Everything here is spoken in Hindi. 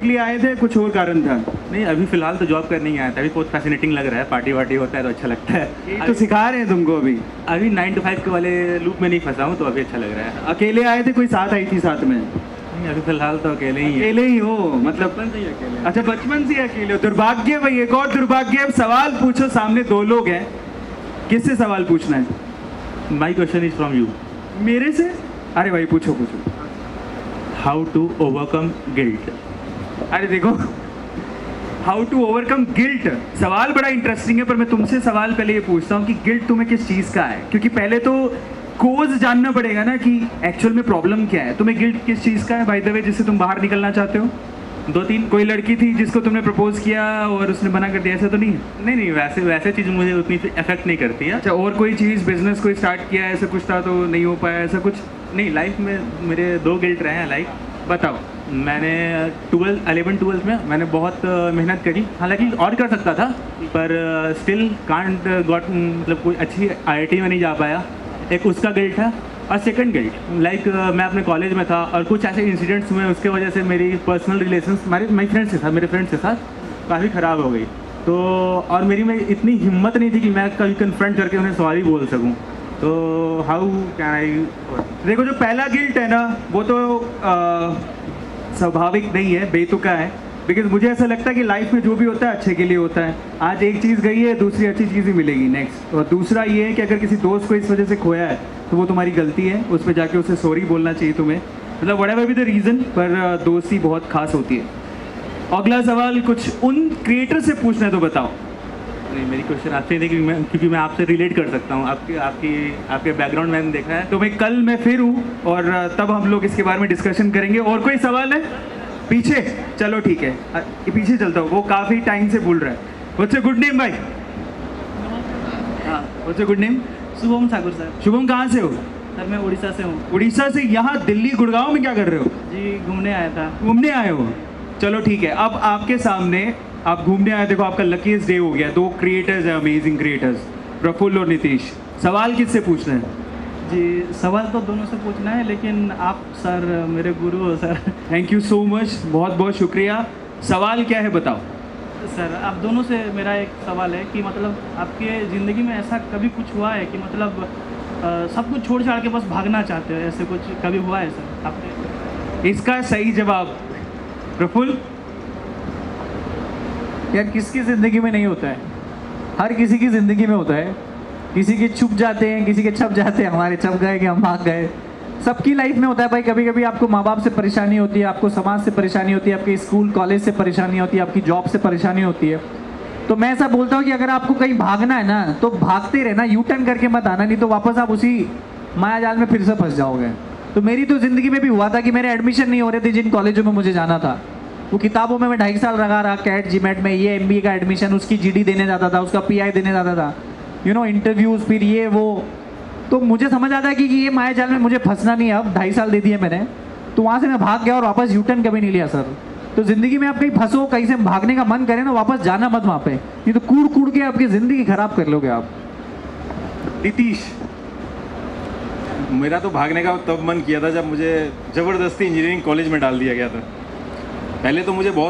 लिए आए थे, कुछ और कारण था? नहीं, अभी फिलहाल तो जॉब करने ही आया था। अभी बहुत फैसिनेटिंग लग रहा है, पार्टी वार्टी होता है तो अच्छा लगता है। ये तो सिखा रहे हैं तुमको अभी। अभी 9 to 5 के वाले लूप में नहीं फंसा हूँ तो अभी अच्छा लग रहा है। अकेले आए थे, कोई साथ आई थी साथ में? नहीं, अभी फिलहाल तो अकेले ही है। अकेले ही हो मतलब? बचपन से ही अकेले। अच्छा, बचपन से ही अकेले हो। दुर्भाग्य भाई, एक और दुर्भाग्य। अब सवाल पूछो, सामने दो लोग हैं, किससे सवाल पूछना है? My question is from you. मेरे से? अरे भाई पूछो पूछो। How to overcome guilt. अरे देखो, हाउ टू ओवरकम गिल्ट, सवाल बड़ा इंटरेस्टिंग है। पर मैं तुमसे सवाल पहले ये पूछता हूँ कि गिल्ट तुम्हें किस चीज़ का है, क्योंकि पहले तो कोज जानना पड़ेगा ना कि एक्चुअल में प्रॉब्लम क्या है। तुम्हें गिल्ट किस चीज़ का है बाय द वे, जिससे तुम बाहर निकलना चाहते हो? 2-3 कोई लड़की थी जिसको तुमने प्रपोज किया और उसने मना कर दिया, ऐसा तो नहीं है? नहीं नहीं, वैसे चीज़ मुझे उतनी अफेक्ट नहीं करती है। अच्छा, और कोई चीज़, बिजनेस कोई स्टार्ट किया, ऐसा कुछ था तो नहीं हो पाया, ऐसा कुछ? नहीं, लाइफ में मेरे 2 गिल्ट रहे हैं। लाइक बताओ। मैंने 11-12 में मैंने बहुत मेहनत करी, हालांकि और कर सकता था पर स्टिल कांट गॉट, मतलब कोई अच्छी IIT में नहीं जा पाया, एक उसका गिल्ट है। और सेकंड गिल्ट, लाइक मैं अपने कॉलेज में था और कुछ ऐसे इंसिडेंट्स हुए, उसके वजह से मेरी पर्सनल रिलेशंस मेरे फ्रेंड्स के साथ काफ़ी ख़राब हो गई। तो और मेरी में इतनी हिम्मत नहीं थी कि मैं कभी कन्फ्रंट करके उन्हें सॉरी बोल सकूं। तो हाउ कैन आई। देखो, जो पहला गिल्ट है ना, वो तो स्वाभाविक नहीं है, बेतुका है। बिकॉज मुझे ऐसा लगता है कि लाइफ में जो भी होता है अच्छे के लिए होता है। आज एक चीज़ गई है, दूसरी अच्छी चीज़ ही मिलेगी नेक्स्ट। और दूसरा ये है कि अगर किसी दोस्त को इस वजह से खोया है तो वो तुम्हारी गलती है, उस पर जाके उसे सॉरी बोलना चाहिए तुम्हें, मतलब व्हाटएवर बी द रीज़न। पर दोस्ती बहुत खास होती है। अगला सवाल कुछ उन क्रिएटर से पूछना है तो बताओ। नहीं, मेरी क्वेश्चन आपसे नहीं थी क्योंकि मैं आपसे रिलेट कर सकता हूँ। आपके बैकग्राउंड मैंने देखा है। तो मैं फिर हूँ और तब हम लोग इसके बारे में डिस्कशन करेंगे। और कोई सवाल है? पीछे चलो, ठीक है, पीछे चलता हूँ, वो काफ़ी टाइम से बोल रहा है। व्हाट्स योर गुड नेम भाई? हाँ, what's your good name? Shubham Thakur sir. Shubham, कहाँ से हो? सर मैं उड़ीसा से हूँ। उड़ीसा से यहाँ दिल्ली गुड़गांव में क्या कर रहे हो? जी घूमने आया था। घूमने आए हो? चलो ठीक है। अब आपके सामने, आप घूमने आए, देखो आपका लकीस्ट डे हो गया। 2 क्रिएटर्स हैं, अमेजिंग क्रिएटर्स, प्रफुल्ल और नीतीश। सवाल किससे पूछना है? जी सवाल तो दोनों से पूछना है, लेकिन आप सर मेरे गुरु हो sir. Thank you so much, बहुत बहुत शुक्रिया। सवाल क्या है बताओ। सर आप दोनों से मेरा एक सवाल है कि मतलब आपके ज़िंदगी में ऐसा कभी कुछ हुआ है कि मतलब सब कुछ छोड़ छाड़ के बस भागना चाहते हो, ऐसे कुछ कभी हुआ है सर आपके? इसका सही जवाब प्रफुल्ल। यार किसकी ज़िंदगी में नहीं होता है? हर किसी की ज़िंदगी में होता है। किसी के छुप जाते हैं, किसी के छप जाते हैं। हमारे छप गए कि हम भाग गए। सबकी लाइफ में होता है भाई। कभी कभी आपको माँ बाप से परेशानी होती है, आपको समाज से परेशानी होती है, आपके स्कूल कॉलेज से परेशानी होती है, आपकी जॉब से परेशानी होती है। तो मैं ऐसा बोलता हूँ कि अगर आपको कहीं भागना है ना तो भागते रहना, यू टर्न करके मत आना, नहीं तो वापस आप उसी माया जाल में फिर से फंस जाओगे। तो मेरी तो ज़िंदगी में भी हुआ था कि मेरे एडमिशन नहीं हो रहे थे जिन कॉलेजों में मुझे जाना था। वो किताबों में मैं 2.5 साल लगा रहा, कैट जीमेट में, ये MBA का एडमिशन, उसकी GD देने जाता था, उसका PI देने जाता था, इंटरव्यूज़, फिर ये वो। तो मुझे समझ आता है कि ये माया जाल में मुझे फंसना नहीं है। अब 2.5 साल दे दिए मैंने, तो वहाँ से मैं भाग गया और वापस U-टर्न कभी नहीं लिया सर। तो ज़िंदगी में आप कहीं फंसो, कहीं से भागने का मन करे ना, वापस जाना मत वहाँ पे, नहीं तो कूड़ कूड़ के आपकी ज़िंदगी खराब कर लोगे आप। नीतीश। मेरा तो भागने का तब मन किया था जब मुझे ज़बरदस्ती इंजीनियरिंग कॉलेज में डाल दिया गया था। पहले तो मुझे बहुत